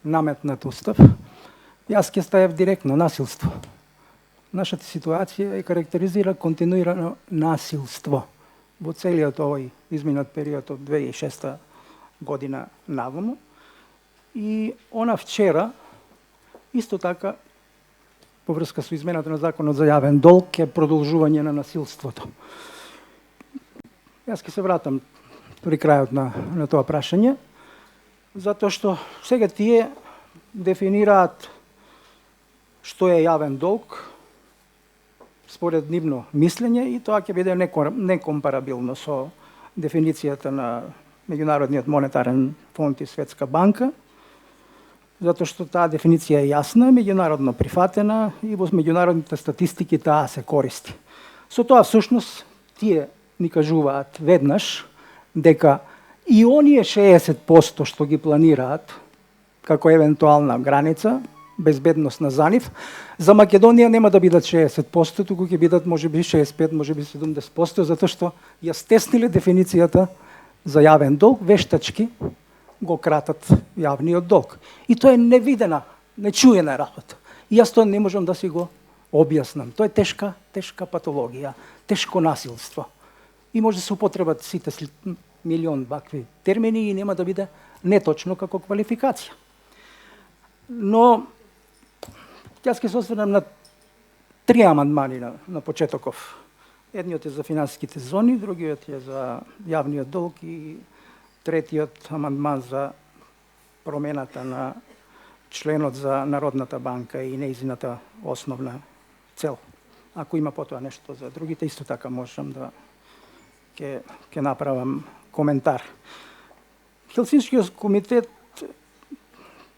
наметнат устав, јас ќе ставев директно насилство. Нашата ситуација е карактеризира континуирано насилство во целиот овој изминат период од 2006 година наваму. И она вчера, исто така, по врска со измената на Законот за јавен долг, е продолжување на насилството. Јас ќе се вратам при крајот на тоа прашање, затоа што сега тие дефинираат што е јавен долг според нивно мислење и тоа ќе биде некомпарабилно со дефиницијата на Меѓународниот монетарен фонд и Светска банка, затоа што таа дефиниција е јасна, меѓународно прифатена и во меѓународните статистики таа се користи. Со тоа всушност тие ни кажуваат веднаш дека и оние 60% што ги планираат како евентуална граница, безбедносна за нив, за Македонија нема да бидат 60%, туку ќе бидат можеби 65, можеби 70%, затоа што ја стесниле дефиницијата за јавен долг, вештачки го кратат јавниот долг. И тоа е невидена, нечуена работа. И јас тоа не можам да си го објаснам. Тоа е тешка патологија, тешко насилство. И може да се употребат сите милион вакви термини и нема да биде неточно како квалификација. Но јас ќе се осврнам на 3 амандмани на почетоков. Едниот е за финансиските зони, другиот е за јавниот долг и третиот амандман за промената на членот за Народната банка и нејзината основна цел. Ако има потоа нешто за другите, исто така можам да ќе направам коментар. Хелсинскиот комитет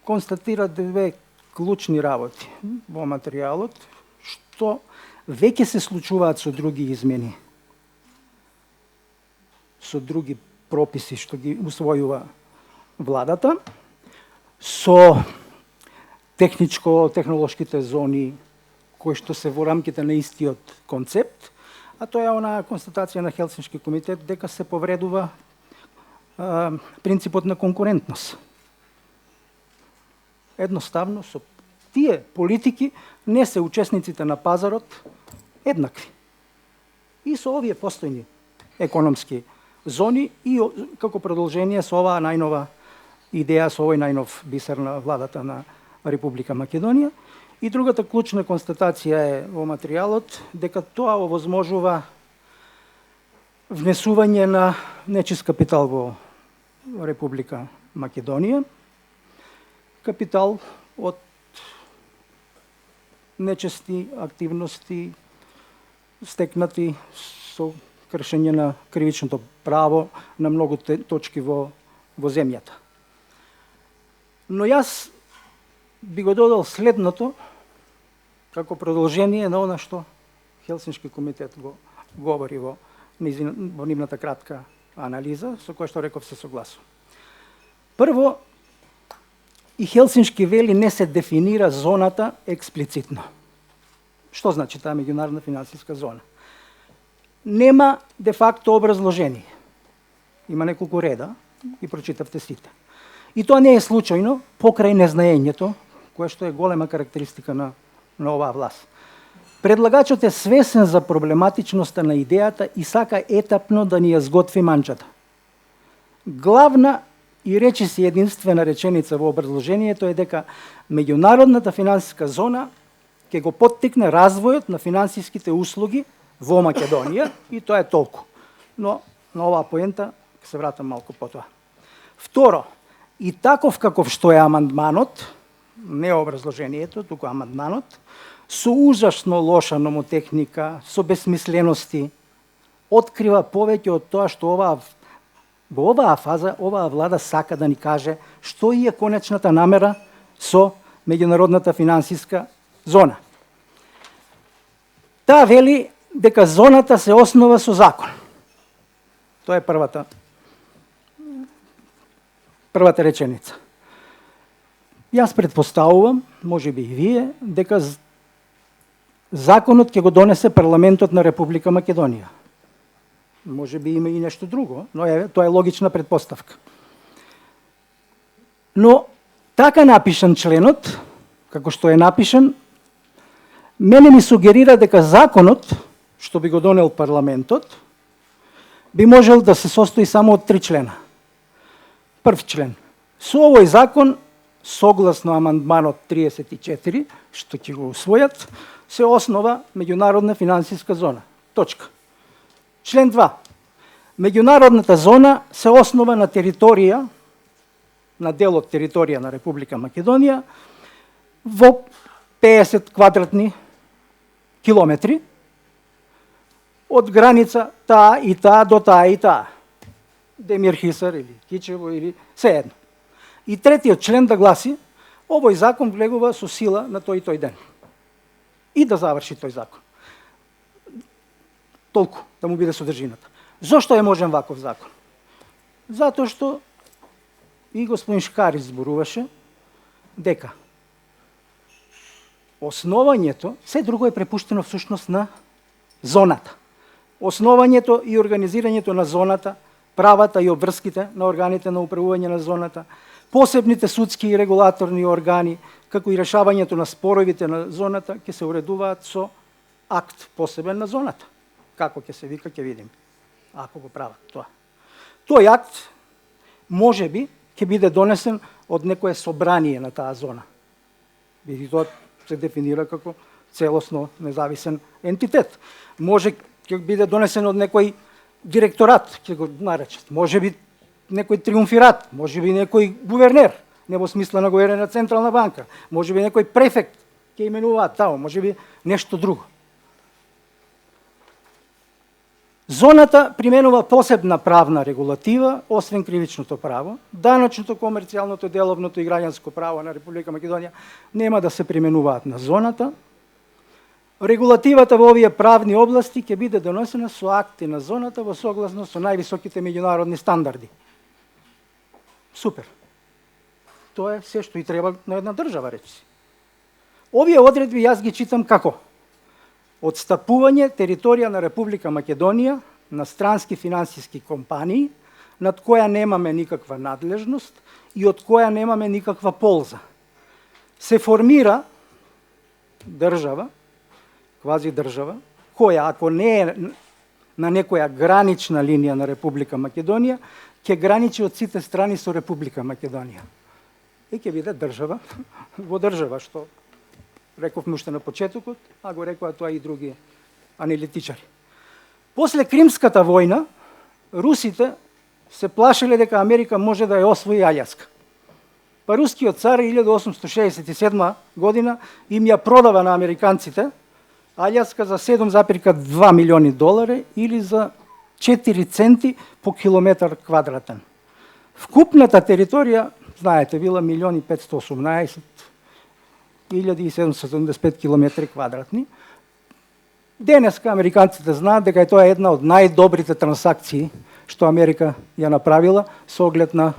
констатира 2 клучни работи во материјалот, што веќе се случуваат со други измени, со други прописи што ги усвојува владата, со техничко-технолошките зони кои што се во рамките на истиот концепт, а тоа е онаа констатација на Хелсински комитет дека се повредува принципот на конкурентност. Едноставно со тие политики не се учесниците на пазарот еднакви. И со овие постојни економски зони и како продолжение со оваа најнова идеја, со овој најнов бисер на владата на Република Македонија. И другата клучна констатација е во материјалот дека тоа овозможува внесување на нечист капитал во Република Македонија, капитал од нечести активности стекнати со кршење на кривичното право на многу точки во земјата. Но јас би го додал следното како продолжение на она што Хелсински комитет го говори во нивната кратка анализа, со која што реков се согласувам. Прво, и Хелсински вели не се дефинира зоната експлицитно. Што значи таа меѓународна финансиска зона? Нема де факто образложение. Има неколку реда и прочитавте сите. И тоа не е случајно покрај незнаењето, кое што е голема карактеристика на оваа власт. Предлагачот е свесен за проблематичноста на идејата и сака етапно да ни ја сготви манчата. Главна и речиси единствена реченица во образложението е дека меѓународната финансиска зона ќе го поттикне развојот на финансиските услуги во Македонија и тоа е толку. Но на оваа поента ќе се вратам малку потоа. Второ, и таков каков што е амандманот, не образложението, туку амандманот, со ужасно лоша номотехника, со бесмислености, открива повеќе од тоа што во оваа фаза, оваа влада сака да ни каже што е конечната намера со меѓународната финансиска зона. Таа вели дека зоната се основа со закон. Тоа е првата реченица. Јас предпоставувам, може би и вие, дека законот ќе го донесе парламентот на Република Македонија. Може би има и нешто друго, но тоа е логична предпоставка. Но Така напишан членот, како што е напишан, мене ми сугерира дека законот, што би го донел парламентот, би можел да се состои само од 3 члена. Прв член. Со овој закон, согласно амандманот 34, што ќе го усвојат, се основа меѓународна финансиска зона. Точка. Член 2. Меѓународната зона се основа на територија, на дел од територија на Република Македонија, во 50 квадратни километри, од граница таа и таа до таа и таа. Демир Хисар или Кичево или се едно. И третиот член да гласи, овој закон влегува со сила на тој и тој ден. И да заврши тој закон. Толку да му биде содржината. Зошто е можен ваков закон? Затоа што и господин Шкар изборуваше дека основањето, се друго е препуштено всушност на зоната. Основањето и организирањето на зоната, правата и обврските на органите на управување на зоната, посебните судски и регулаторни органи, како и решавањето на споровите на зоната, ќе се уредуваат со акт посебен на зоната. Како ќе се вика, ќе видим, ако го прават тоа. Тој акт, може би, ќе биде донесен од некое собрание на таа зона. Биде тоа се дефинира како целосно независен ентитет. Може ќе биде донесен од некој директорат, ќе го наречат. Може би некој триумфират, може би некој гувернер, не во смисла на гувернер на Централна банка, може би некој префект ќе именуваат тамо, може би нешто друго. Зоната применува посебна правна регулатива, освен кривичното право. Даночното, комерцијалното, деловното и граѓанско право на Република Македонија нема да се применуваат на зоната. Регулативата во овие правни области ќе биде донесена со акти на зоната во согласност со највисоките меѓународни стандарди. Супер. Тоа е се што и треба на една држава, речи. Овие одредби јас ги читам како отстапување територија на Република Македонија на странски финансиски компании, над која немаме никаква надлежност и од која немаме никаква полза. Се формира држава, квази држава, која, ако не е на некоја гранична линија на Република Македонија, ќе граничи од сите страни со Република Македонија. И ќе биде држава во држава, што рековме уште на почетокот, а го рекоа тоа и други аналитичари. После Кримската војна, русите се плашеле дека Америка може да ја освои Аљаска. Па рускиот цар 1867 година им ја продава на американците Аљаска за $7,2 милиони или за 4 центи по километар квадратен. Вкупната територија, знаете, била 1.518.775 километри квадратни. Денеска американците знаат дека тоа е една од најдобрите трансакции што Америка ја направила со оглед на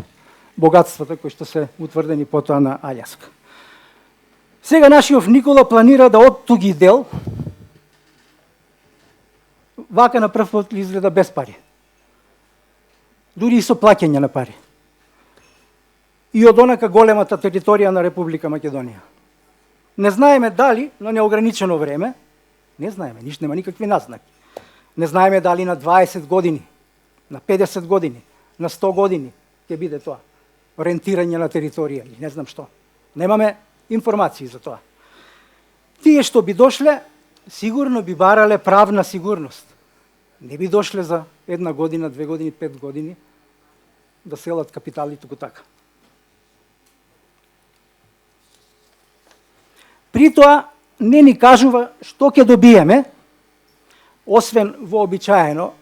богатствата кои што се утврдени потоа на Аљаска. Сега нашиот Никола планира да оттуги дел, вака на прв пат изгледа без пари. Дури и со плаќање на пари. И од онака големата територија на Република Македонија. Не знаеме дали на неограничено време, не знаеме, нема никакви назнаки. Не знаеме дали на 20 години, на 50 години, на 100 години ќе биде тоа. Рентирање на територија, не знам што. Немаме информации за тоа. Тие што би дошле, сигурно би барале правна сигурност. Не би дошле за 1 година, 2 години, 5 години да селат капитали туку така. При тоа не ни кажува што ќе добиеме, освен вообичаено,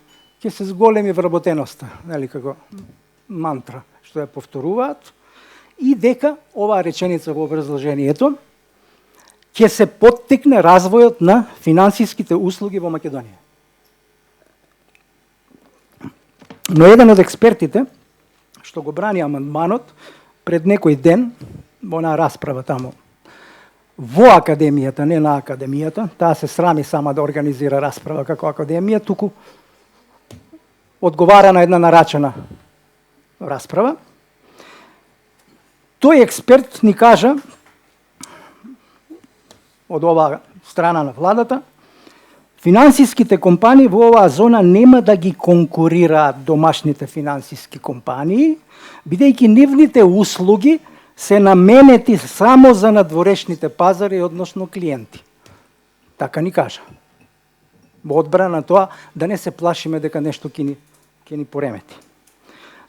ќе се зголеми вработеноста, нели како мантра што ја повторуваат, и дека оваа реченица во образложението ќе се поттикне развојот на финансиските услуги во Македонија. Но еден од експертите што го брани амандманот пред некој ден во онаа расправа тамо во академијата, не на академијата, таа се срами сама да организира расправа како академија, туку одговара на една нарачана расправа. Тој експерт ни кажа, од оваа страна на владата, финансиските компании во оваа зона нема да ги конкурираат домашните финансиски компании, бидејќи нивните услуги се наменети само за надворешните пазари, односно клиенти. Така ни кажа. Во одбрана на тоа да не се плашиме дека нешто ќе ни поремети.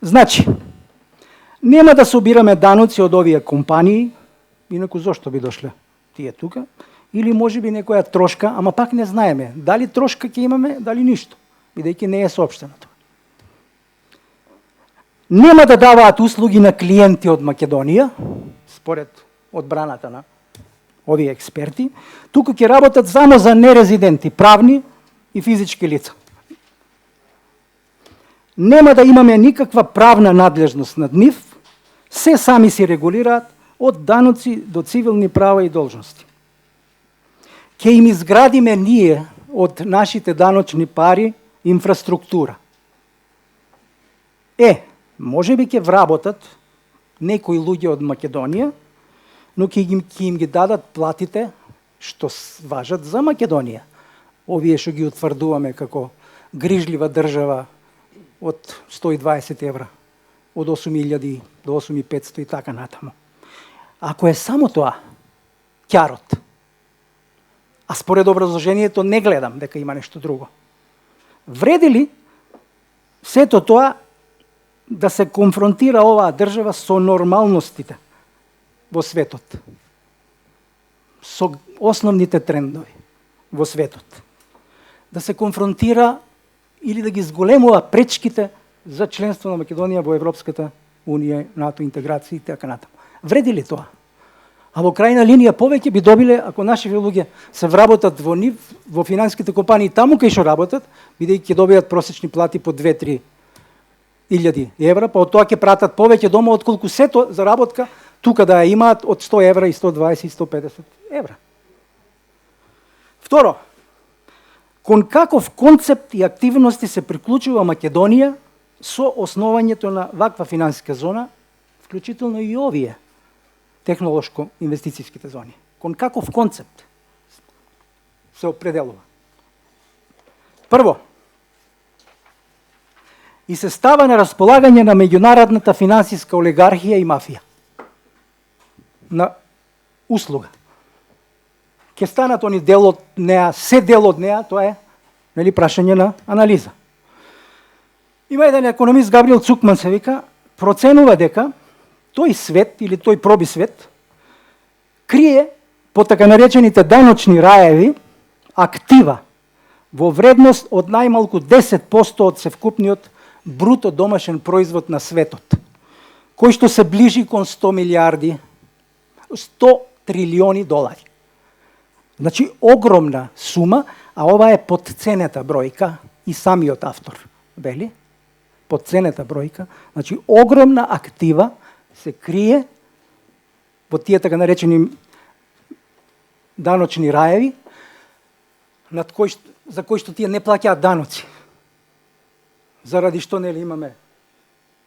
Значи, нема да собираме даноци од овие компании, инаку зошто би дошле тие тука, или можеби некоја трошка, ама пак не знаеме дали трошка ќе имаме, дали ништо, бидејќи не е соопштено тоа. Нема да даваат услуги на клиенти од Македонија, според одбраната на овие експерти, туку ќе работат само за нерезиденти, правни и физички лица. Нема да имаме никаква правна надлежност над нив, се сами си регулираат од даноци до цивилни права и должности. Ќе им изградиме ние од нашите даночни пари инфраструктура. Можеби ќе вработат некои луѓе од Македонија, но ќе им ги дадат платите што важат за Македонија. Овие што ги утврдуваме како грижлива држава од 120 евра, од 8.000 до 8.500 и така натаму. Ако е само тоа, ќарот, а според образложението не гледам дека има нешто друго, вреди ли сето тоа да се конфронтира оваа држава со нормалностите во светот, со основните трендови во светот, да се конфронтира или да ги зголемува пречките за членство на Македонија во Европската Унија, НАТО интеграција и така натаму. Вреди ли тоа? А во крајна линија повеќе би добиле ако нашите луѓе се вработат во нив, во финансиските компании таму кај што работат, бидејќи ќе добијат просечни плати по 2-3 илјади евра, па од тоа ќе пратат повеќе дома отколку сето заработка тука да ја имаат од 100 евра и 120 и 150 евра. Второ, кон каков концепт и активности се приклучува Македонија со основањето на ваква финансиска зона, вклучително и овие технолошко-инвестицијските зони. Кон каков концепт се определува? Прво, и се става на располагање на меѓународната финансиска олигархија и мафија. На услуга. Ке станат они дел од неа, се дел од неа, тоа е прашање на анализа. Има еден економист, Габриел Цукман се вика, проценува дека тој свет или тој проби свет крие по така наречените даночни раеви актива во вредност од најмалку 10% од севкупниот бруто домашен производ на светот, кој што се ближи кон 100 милиарди, 100 трилиони долари. Значи, огромна сума, а ова е подценета бројка и самиот автор вели, подценета бројка, значи огромна актива се крие во тие така наречени даночни раеви, за кои што тие не плаќаат даноци. Заради што нели имаме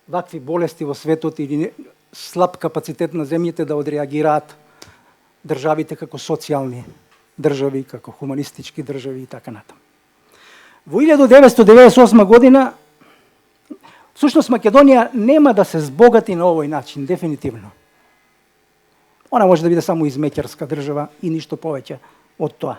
вакви болести во светот или слаб капацитет на земјите да одреагираат државите како социјални држави, како хуманистички држави и така натаму. Во 1998 година всушност Македонија нема да се збогати на овој начин, дефинитивно. Она може да биде само измеќарска држава и ништо повеќе од тоа.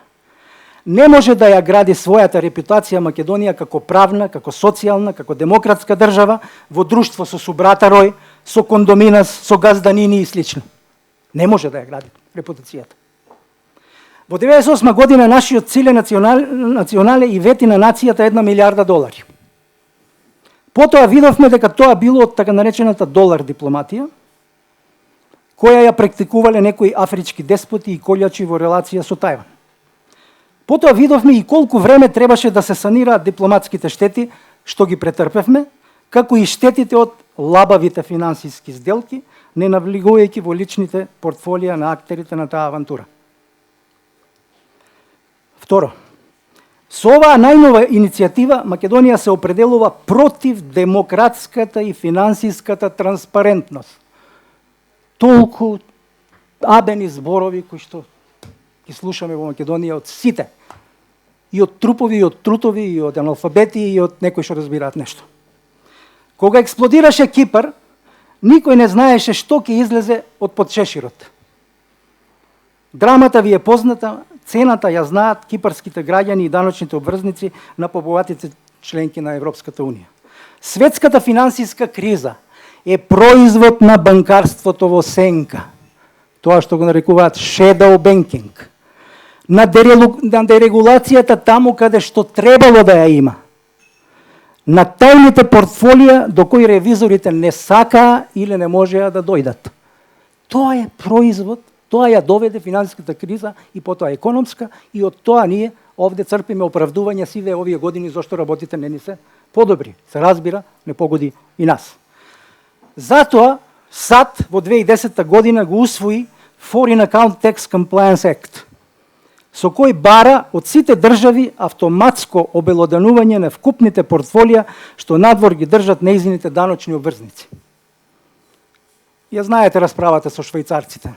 Не може да ја гради својата репутација Македонија како правна, како социјална, како демократска држава во друштво со субрата рој, со кондоминас, со газданини и слично. Не може да ја гради репутацијата. Во 1998 година нашиот циле национале и вети на нацијата $1 милиарда. Потоа видовме дека тоа било од така наречената долар дипломатија, која ја практикувале некои афрички деспоти и колјачи во релација со Тајван. Потоа видовме и колку време требаше да се санираат дипломатските штети што ги претрпевме, како и штетите од лабавите финансиски сделки, не навлигувајќи во личните портфолија на актерите на таа авантура. Второ, со оваа најнова иницијатива Македонија се определува против демократската и финансиската транспарентност. толку абени зборови кои што ги слушаме во Македонија од сите. И од трупови, и од трутови, и од аналфабети, и од некои што разбираат нешто. Кога експлодираше Кипар, никој не знаеше што ќе излезе од под шеширот. Драмата ви е позната, цената ја знаат кипарските граѓани и даночните обврзници на побогатите членки на Европската Унија. Светската финансиска криза е производ на банкарството во сенка. Тоа што го нарекуваат shadow banking. На дерегулацијата таму каде што требало да ја има. На тајните портфолија до кои ревизорите не сакаа или не можеа да дојдат. Тоа е производ, тоа ја доведе финансиската криза и потоа економска, и од тоа ние овде црпиме оправдување сиве овие години зашто работите не ни се подобри. Се разбира, не погоди и нас. Затоа САД во 2010 година го усвои Foreign Account Tax Compliance Act, со кој бара од сите држави автоматско обелоданување на вкупните портфолија што надвор ги држат нејзините даночни обврзници. Ја знаете расправата со швајцарците.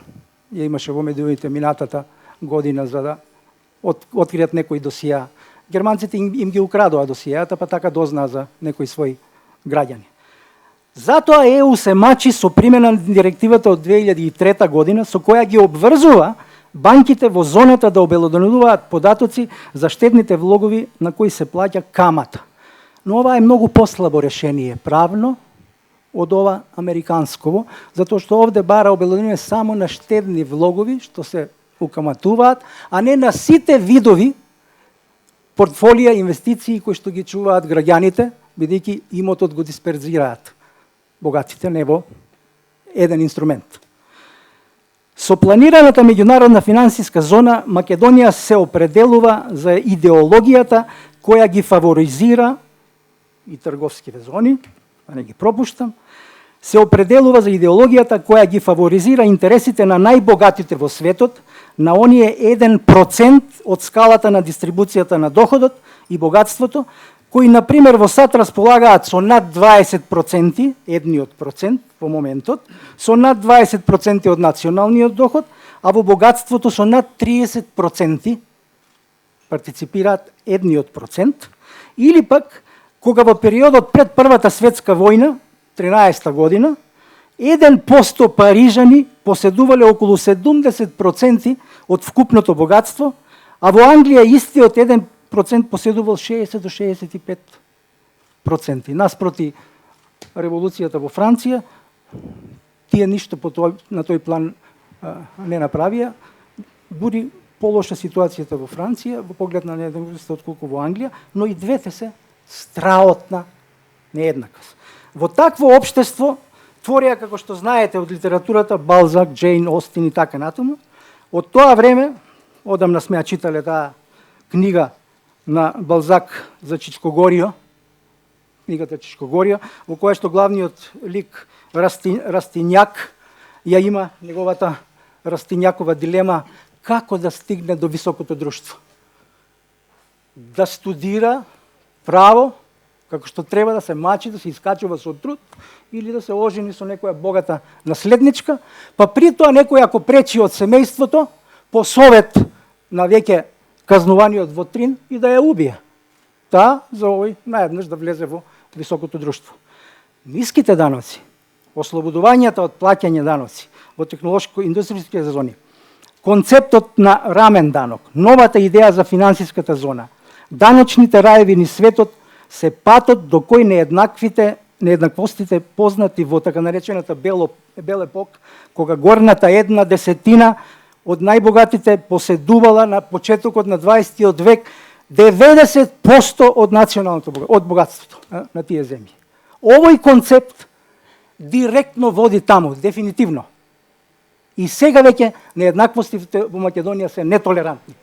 Ја имаше во медиумите минатата година за да откријат некои досија. Германците им ги украдоа досијата, па така дознаа за некои своји граѓани. Затоа ЕУ се мачи со примена на директивата од 2003 година, со која ги обврзува банките во зоната да обелодануваат податоци за штедните влогови на кои се плаќа камата. Но ова е многу послабо решение правно од ова американсково, затоа што овде бара обелоданување само на штедни влогови што се укаматуваат, а не на сите видови портфолија инвестиции кои што ги чуваат граѓаните, бидејќи имотот го дисперзираат богатите не во еден инструмент. Со планираната меѓународна финансиска зона, Македонија се определува за идеологијата која ги фаворизира и трговските зони, да не ги пропуштам, се определува за идеологијата која ги фаворизира интересите на најбогатите во светот, на оние 1% од скалата на дистрибуцијата на доходот и богатството, кои, например, во САД располагаат со над 20%, едниот процент во моментот, со над 20% од националниот доход, а во богатството со над 30% партиципираат едниот процент, или пак, кога во периодот пред Првата светска војна, 13 година, 1% парижани поседувале околу 70% од вкупното богатство, а во Англија истиот 1% поседувал 60 до 65%. Наспроти револуцијата во Франција, тие ништо на тој план не направија. Буди полоша ситуацијата во Франција, во поглед на нееднаквост отколку во Англија, но и двете се страотна нееднаквост. Во такво општество творија, како што знаете од литературата, Балзак, Джейн Остин и така натаму, од тоа време, одамна сме ја читале таа книга на Балзак за Чичкогорио, книгата Чичкогорио, во која што главниот лик Растињак ја има неговата Растињакова дилема како да стигне до високото друштво. Да студира право, како што треба да се мачи, да се искачува со труд, или да се ожени со некоја богата наследничка, па при тоа некој ако пречи од семејството, по совет на веќе казнуваниот во Трин и да ја убие. Таа за овој наеднаш да влезе во високото друштво. Ниските даноци, ослободувањата од плаќање даноци во технолошко-индустријските зони, концептот на рамен данок, новата идеја за финансиската зона, даночните раеви низ светот се патот до кој нееднаквостите познати во така наречената бел епок, кога горната 1/10 од најбогатите поседувала на почетокот на 20 век 90% од националното од богатството на тие земји. Овој концепт директно води таму, дефинитивно. И сега веќе нееднаквостите во Македонија се нетолерантни.